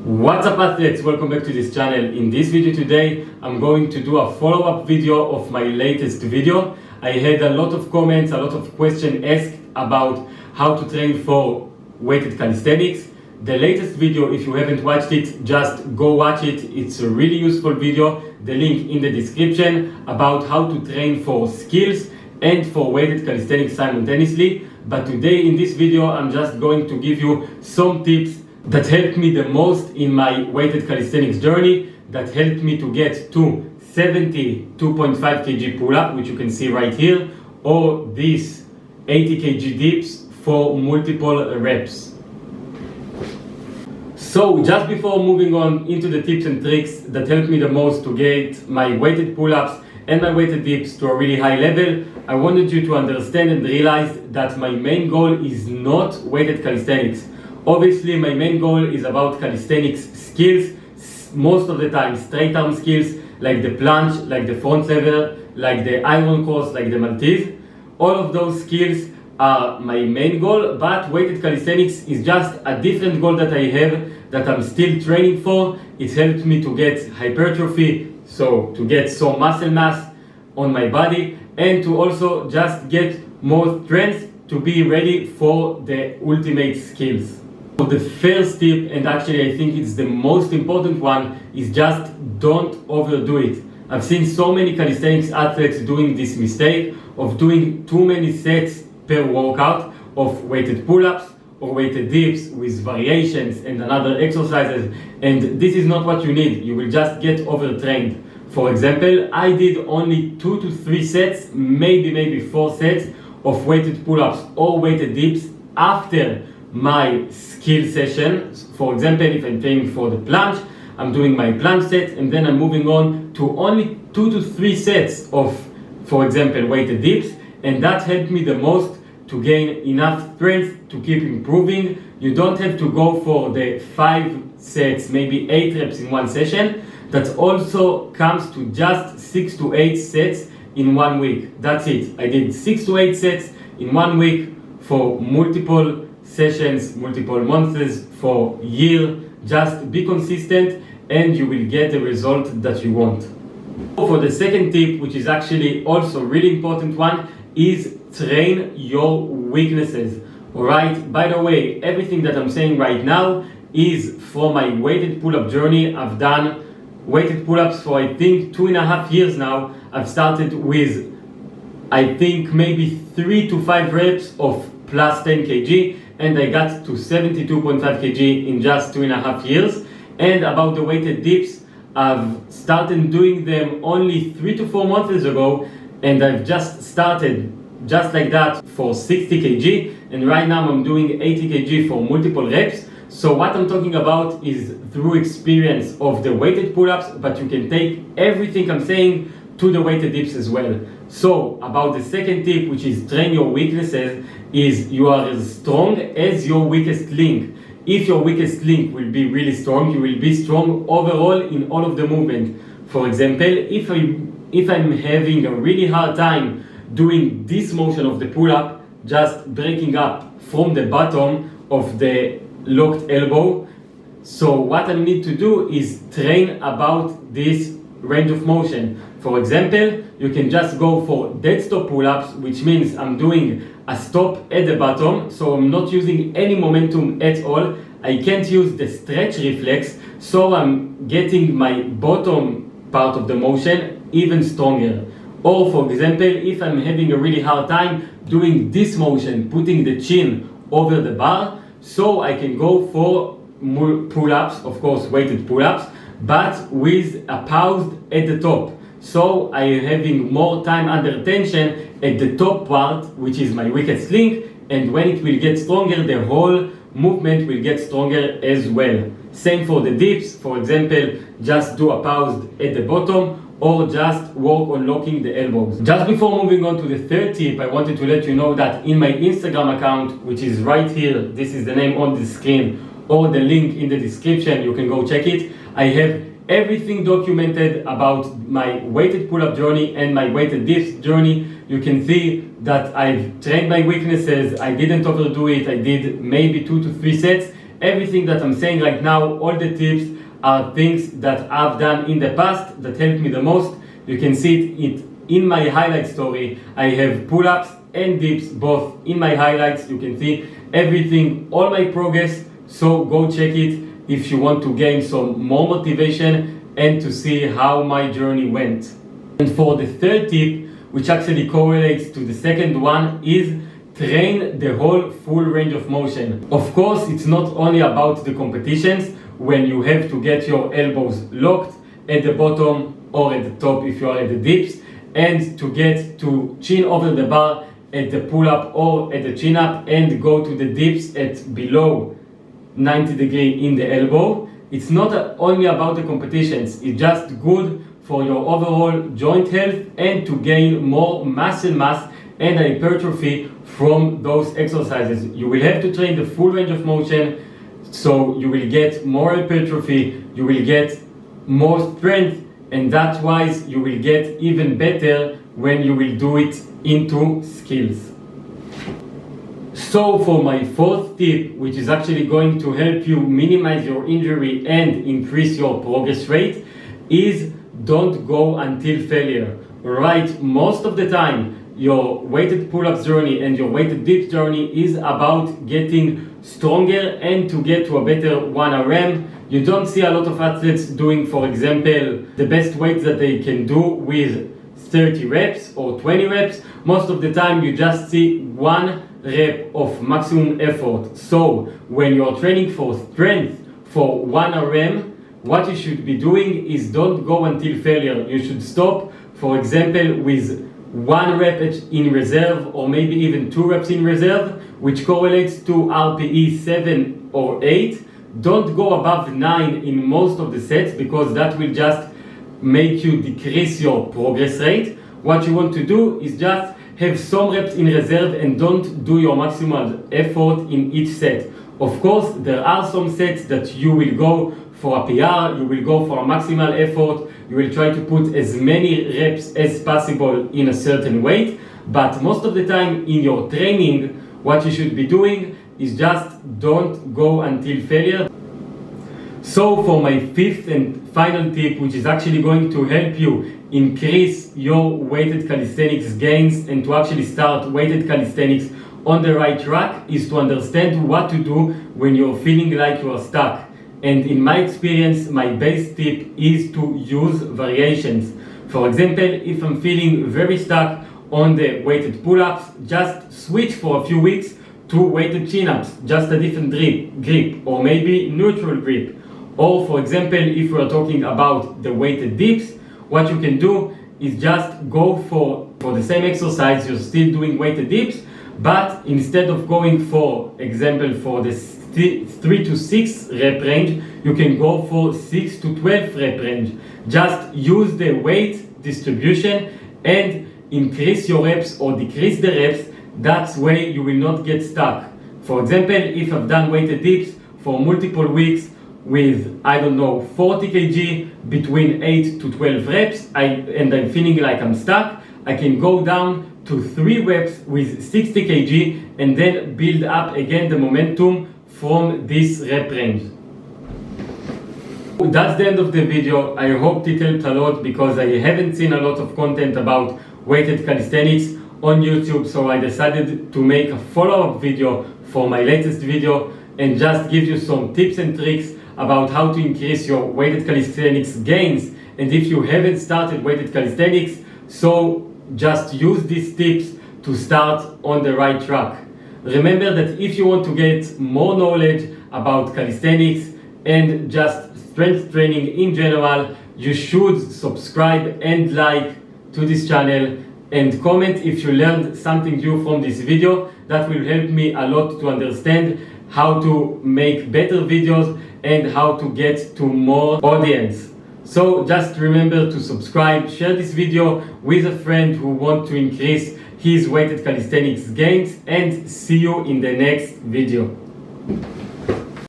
What's up athletes, welcome back to this channel. In this video today I'm going to do a follow-up video of my latest video. I had a lot of comments, a lot of questions asked about how to train for weighted calisthenics. The latest video, if you haven't watched it, just go watch it. It's a really useful video. The link in the description about how to train for skills and for weighted calisthenics simultaneously. But today in this video I'm just going to give you some tips that helped me the most in my weighted calisthenics journey, that helped me to get to 72.5 kg pull-up, which you can see right here, or this 80 kg dips for multiple reps. So just before moving on into the tips and tricks that helped me the most to get my weighted pull-ups and my weighted dips to a really high level, I wanted you to understand and realize that my main goal is not weighted calisthenics. Obviously, my main goal is about calisthenics skills, most of the time straight arm skills, like the plunge, like the front lever, like the iron cross, like the Maltese. All of those skills are my main goal, but weighted calisthenics is just a different goal that I have, that I'm still training for. It helped me to get hypertrophy, so to get some muscle mass on my body, and to also just get more strength to be ready for the ultimate skills. So the first tip, and actually I think it's the most important one, is just don't overdo it. I've seen so many calisthenics athletes doing this mistake of doing too many sets per workout of weighted pull-ups or weighted dips with variations and another exercises, and this is not what you need. You will just get overtrained. For example, I did only 2 to 3 sets, maybe 4 sets of weighted pull-ups or weighted dips after my skill session. For example, if I'm training for the plunge, I'm doing my plunge set, and then I'm moving on to only 2 to 3 sets of, for example, weighted dips, and that helped me the most to gain enough strength to keep improving. You don't have to go for the 5 sets, maybe 8 reps in one session. That also comes to just 6 to 8 sets in 1 week. That's it. I did 6 to 8 sets in 1 week for multiple sessions, multiple months, for year. Just be consistent and you will get the result that you want. For the second tip, which is actually also a really important one, is train your weaknesses. Alright, by the way, everything that I'm saying right now is from my weighted pull-up journey. I've done weighted pull-ups for I think 2.5 years now. I've started with I think maybe 3 to 5 reps of plus 10 kg, and I got to 72.5 kg in just 2.5 years. And about the weighted dips, I've started doing them only 3 to 4 months ago, and I've just started just like that for 60 kg, and right now I'm doing 80 kg for multiple reps. So what I'm talking about is through experience of the weighted pull-ups, but you can take everything I'm saying to the weighted dips as well. So about the second tip, which is train your weaknesses, is you are as strong as your weakest link. If your weakest link will be really strong, you will be strong overall in all of the movement. For example, if I'm having a really hard time doing this motion of the pull-up, just breaking up from the bottom of the locked elbow, so what I need to do is train about this range of motion. For example, you can just go for dead stop pull-ups, which means I'm doing a stop at the bottom, so I'm not using any momentum at all. I can't use the stretch reflex, so I'm getting my bottom part of the motion even stronger. Or for example, if I'm having a really hard time doing this motion, putting the chin over the bar, so I can go for pull-ups, of course weighted pull-ups, but with a pause at the top. So I am having more time under tension at the top part, which is my weakest link, and when it will get stronger, the whole movement will get stronger as well. Same for the dips. For example, just do a pause at the bottom, or just work on locking the elbows. Just before moving on to the third tip, I wanted to let you know that in my Instagram account, which is right here, this is the name on the screen, or the link in the description, you can go check it. I have everything documented about my weighted pull-up journey and my weighted dips journey. You can see that I've trained my weaknesses. I didn't overdo it. I did maybe 2 to 3 sets, everything that I'm saying right now, all the tips are things that I've done in the past that helped me the most. You can see it in my highlight story. I have pull-ups and dips both in my highlights. You can see everything, all my progress, so go check it if you want to gain some more motivation and to see how my journey went. And for the third tip, which actually correlates to the second one, is train the whole full range of motion. Of course, it's not only about the competitions when you have to get your elbows locked at the bottom or at the top if you are at the dips, and to get to chin over the bar at the pull-up or at the chin-up and go to the dips at below 90 degrees in the elbow. It's not only about the competitions, it's just good for your overall joint health and to gain more muscle mass and hypertrophy from those exercises. You will have to train the full range of motion, so you will get more hypertrophy, you will get more strength, and that wise you will get even better when you will do it into skills. So for my fourth tip, which is actually going to help you minimize your injury and increase your progress rate, is don't go until failure. Right, most of the time your weighted pull-ups journey and your weighted dips journey is about getting stronger and to get to a better 1RM. You don't see a lot of athletes doing, for example, the best weights that they can do with 30 reps or 20 reps. Most of the time you just see 1 rep of maximum effort. So when you're training for strength for 1RM, what you should be doing is don't go until failure. You should stop, for example, with 1 rep in reserve or maybe even 2 reps in reserve, which correlates to RPE 7 or 8. Don't go above 9 in most of the sets because that will just make you decrease your progress rate. What you want to do is just have some reps in reserve and don't do your maximal effort in each set. Of course, there are some sets that you will go for a PR, you will go for a maximal effort, you will try to put as many reps as possible in a certain weight, but most of the time in your training, what you should be doing is just don't go until failure. So for my fifth and final tip, which is actually going to help you increase your weighted calisthenics gains and to actually start weighted calisthenics on the right track, is to understand what to do when you're feeling like you are stuck. And in my experience, my base tip is to use variations. For example, if I'm feeling very stuck on the weighted pull-ups, just switch for a few weeks to weighted chin-ups, just a different grip, or maybe neutral grip. Or for example, if we are talking about the weighted dips, what you can do is just go for the same exercise, you're still doing weighted dips, but instead of going, for example, for the 3 to 6 rep range, you can go for 6 to 12 rep range. Just use the weight distribution and increase your reps or decrease the reps. That way you will not get stuck. For example, if I've done weighted dips for multiple weeks with, I don't know, 40 kg between 8 to 12 reps, and I'm feeling like I'm stuck, I can go down to 3 reps with 60 kg and then build up again the momentum from this rep range. That's the end of the video. I hope it helped a lot because I haven't seen a lot of content about weighted calisthenics on YouTube, so I decided to make a follow-up video for my latest video and just give you some tips and tricks about how to increase your weighted calisthenics gains. And if you haven't started weighted calisthenics, so just use these tips to start on the right track. Remember that if you want to get more knowledge about calisthenics and just strength training in general, you should subscribe and like to this channel and comment if you learned something new from this video. That will help me a lot to understand how to make better videos and how to get to more audience. So just remember to subscribe, share this video with a friend who wants to increase his weighted calisthenics gains, and see you in the next video.